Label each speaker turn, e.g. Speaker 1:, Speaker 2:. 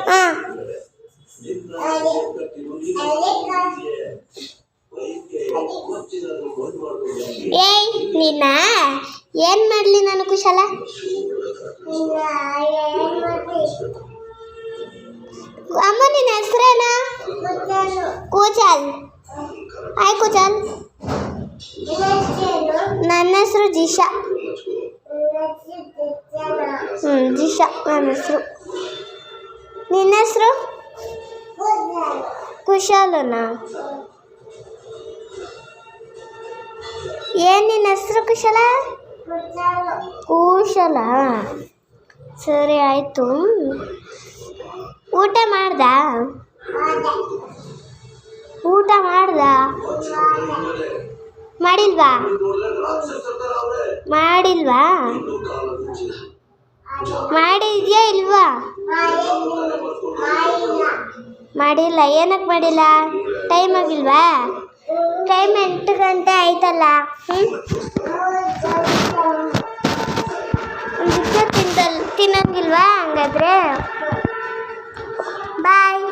Speaker 1: ಹಾಂ ಏಯ್ ನಿನ್ನ ಏನು ಮಾಡಲಿ ನಾನು ಕುಶಲ ಅಮ್ಮ ನಿನ್ನ ಹೆಸರೇನಾ ಕೂಚಲ್ ಹಾಯ್ ಕೂಚಲ್ ನನ್ನ ಹೆಸರು ಜಿಶಾ ಜಿಶಾ ನನ್ನ ಹೆಸರು ನಿನ್ನ ಹೆಸರು ಕುಶಲನಾ ಏನು ನಿನ್ನ ಹೆಸರು ಕುಶಲ ಕುಶಲ ಸರಿ ಆಯಿತು ಊಟ ಮಾಡ್ದಾ ಮಾಡಿಲ್ವಾ ಮಾಡಿದ್ಯಾ ಇಲ್ವಾ ಮಾಡಿಲ್ಲ ಏನಕ್ಕೆ ಮಾಡಿಲ್ಲ ಟೈಮ್ ಆಗಿಲ್ವಾ ಟೈಮ್ 8 ಗಂಟೆ ಆಯ್ತಲ್ಲ ತಿನ್ನೋಂಗಿಲ್ವಾ ಹಂಗಾದ್ರೆ ಬಾಯ್